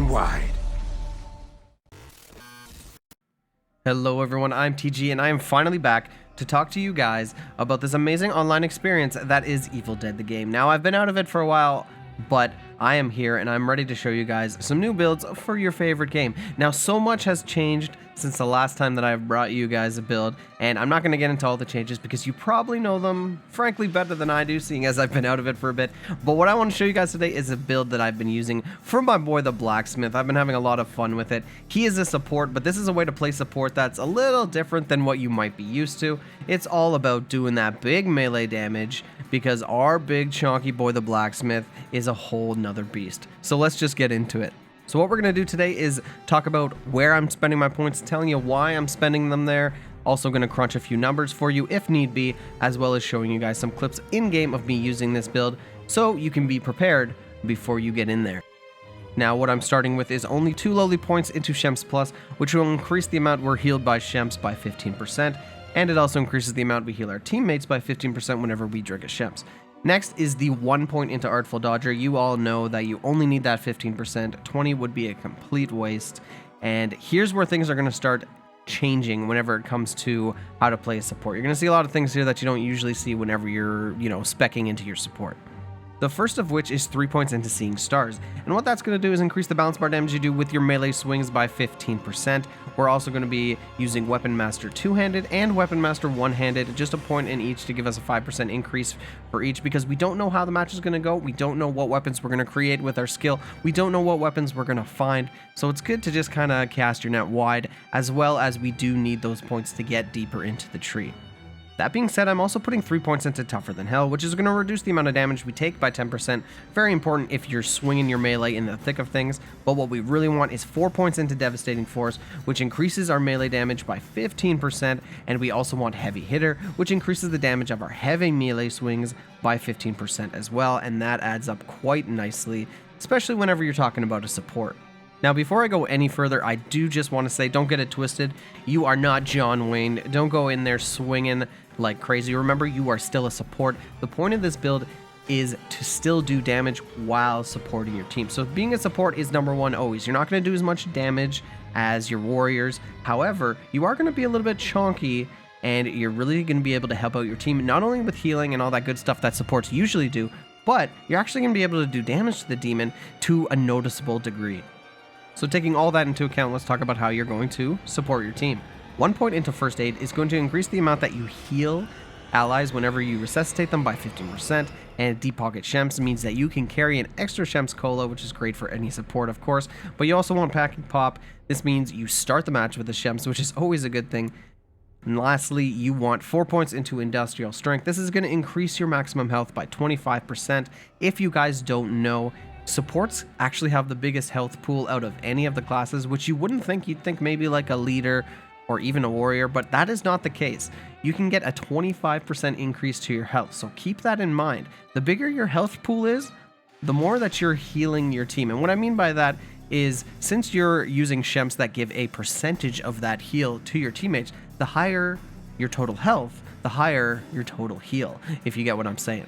and wide. Hello everyone, I'm TG and I am finally back to talk to you guys about this amazing online experience that is Evil Dead the Game. Now, I've been out of it for a while, but I am here and I'm ready to show you guys some new builds for your favorite game. Now, so much has changed since the last time that I've brought you guys a build, and I'm not going to get into all the changes because you probably know them, frankly, better than I do, seeing as I've been out of it for a bit. But what I want to show you guys today is a build that I've been using for my boy the Blacksmith. I've been having a lot of fun with it. He is a support, but this is a way to play support that's a little different than what you might be used to. It's all about doing that big melee damage because our big chonky boy the Blacksmith is a whole nother beast. So let's just get into it. So what we're going to do today is talk about where I'm spending my points, telling you why I'm spending them there. Also going to crunch a few numbers for you if need be, as well as showing you guys some clips in-game of me using this build so you can be prepared before you get in there. Now, what I'm starting with is only 2 lowly points into Shems Plus, which will increase the amount we're healed by Shems by 15%, and it also increases the amount we heal our teammates by 15% whenever we drink a Shems. Next is the 1 point into Artful Dodger. You all know that you only need that 15%. 20 would be a complete waste. And here's where things are going to start changing whenever it comes to how to play a support. You're going to see a lot of things here that you don't usually see whenever you're, speccing into your support. The first of which is 3 points into Seeing Stars. And what that's going to do is increase the balance bar damage you do with your melee swings by 15%. We're also going to be using Weapon Master two-handed and Weapon Master one-handed, just a point in each to give us a 5% increase for each, because we don't know how the match is going to go. We don't know what weapons we're going to create with our skill. We don't know what weapons we're going to find. So it's good to just kind of cast your net wide, as well as we do need those points to get deeper into the tree. That being said, I'm also putting 3 points into Tougher Than Hell, which is going to reduce the amount of damage we take by 10%. Very important if you're swinging your melee in the thick of things. But what we really want is 4 points into Devastating Force, which increases our melee damage by 15%. And we also want Heavy Hitter, which increases the damage of our heavy melee swings by 15% as well. And that adds up quite nicely, especially whenever you're talking about a support. Now, before I go any further, I do just want to say, don't get it twisted. You are not John Wayne. Don't go in there swinging like crazy. Remember, you are still a support. The point of this build is to still do damage while supporting your team. So being a support is number one always. You're not going to do as much damage as your warriors. However, you are going to be a little bit chonky, and you're really going to be able to help out your team, not only with healing and all that good stuff that supports usually do, but you're actually going to be able to do damage to the demon to a noticeable degree. So taking all that into account, let's talk about how you're going to support your team. 1 point into First Aid is going to increase the amount that you heal allies whenever you resuscitate them by 15%, and Deep Pocket Shems means that you can carry an extra Shems Cola, which is great for any support, of course, but you also want Packing Pop. This means you start the match with the Shems, which is always a good thing. And lastly, you want 4 points into Industrial Strength. This is going to increase your maximum health by 25%. If you guys don't know, supports actually have the biggest health pool out of any of the classes, which you wouldn't think. You'd think maybe like a leader or even a warrior, but that is not the case. You can get a 25% increase to your health, so keep that in mind. The bigger your health pool is, the more that you're healing your team. And what I mean by that is, since you're using Shems that give a percentage of that heal to your teammates, the higher your total health, the higher your total heal, if you get what I'm saying.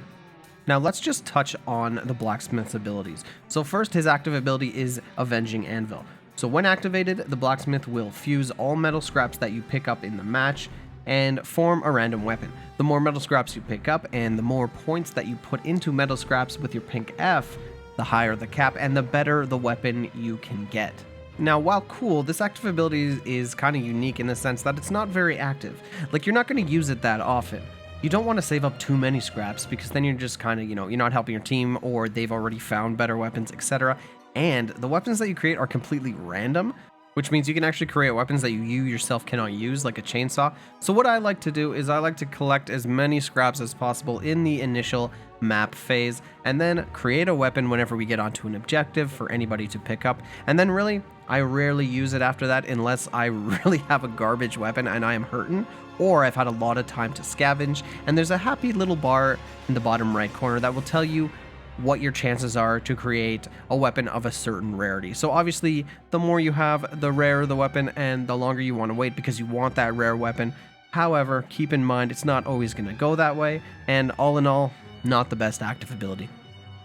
Now let's just touch on the Blacksmith's abilities. So first, his active ability is Avenging Anvil. So when activated, the Blacksmith will fuse all metal scraps that you pick up in the match and form a random weapon. The more metal scraps you pick up and the more points that you put into metal scraps with your pink F, the higher the cap and the better the weapon you can get. Now, while cool, this active ability is kind of unique in the sense that it's not very active. Like, you're not going to use it that often. You don't want to save up too many scraps because then you're just kind of, you're not helping your team, or they've already found better weapons, etc. And the weapons that you create are completely random, which means you can actually create weapons that you yourself cannot use, like a chainsaw. So what I like to do is I like to collect as many scraps as possible in the initial map phase, and then create a weapon whenever we get onto an objective for anybody to pick up. And then really, I rarely use it after that unless I really have a garbage weapon and I am hurting, or I've had a lot of time to scavenge. And there's a happy little bar in the bottom right corner that will tell you what your chances are to create a weapon of a certain rarity. So obviously, the more you have, the rarer the weapon, and the longer you want to wait because you want that rare weapon. However, keep in mind, it's not always going to go that way, and all in all, not the best active ability.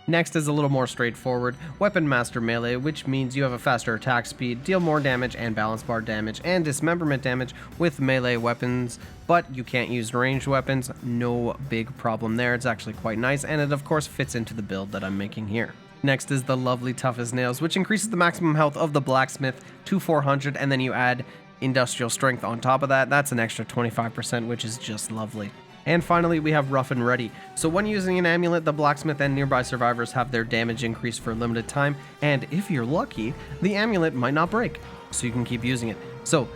Next is a little more straightforward, Weapon Master Melee, which means you have a faster attack speed, deal more damage and balance bar damage, and dismemberment damage with melee weapons, but you can't use ranged weapons. No big problem there, it's actually quite nice, and it of course fits into the build that I'm making here. Next is the lovely Tough as Nails, which increases the maximum health of the Blacksmith to 400, and then you add Industrial Strength on top of that. That's an extra 25%, which is just lovely. And finally, we have Rough and Ready. So when using an amulet, the Blacksmith and nearby survivors have their damage increased for a limited time, and if you're lucky, the amulet might not break, so you can keep using it. So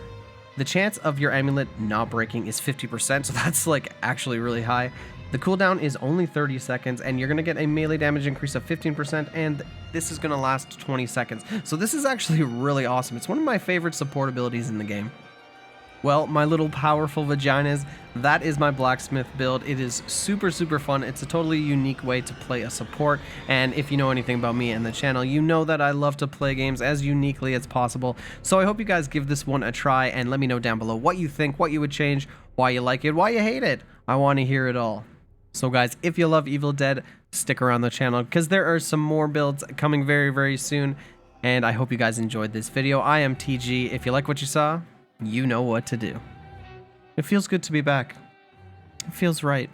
the chance of your amulet not breaking is 50%, so that's like actually really high. The cooldown is only 30 seconds, and you're going to get a melee damage increase of 15%, and this is going to last 20 seconds. So this is actually really awesome. It's one of my favorite support abilities in the game. Well, my little powerful vaginas, that is my Blacksmith build. It is super fun. It's a totally unique way to play a support, and if you know anything about me and the channel, you know that I love to play games as uniquely as possible. So I hope you guys give this one a try, and let me know down below what you think, what you would change, why you like it, why you hate it. I want to hear it all. So guys, if you love Evil Dead, stick around the channel because there are some more builds coming very soon, and I hope you guys enjoyed this video. I am TG. If you like what you saw, you know what to do. It feels good to be back. It feels right.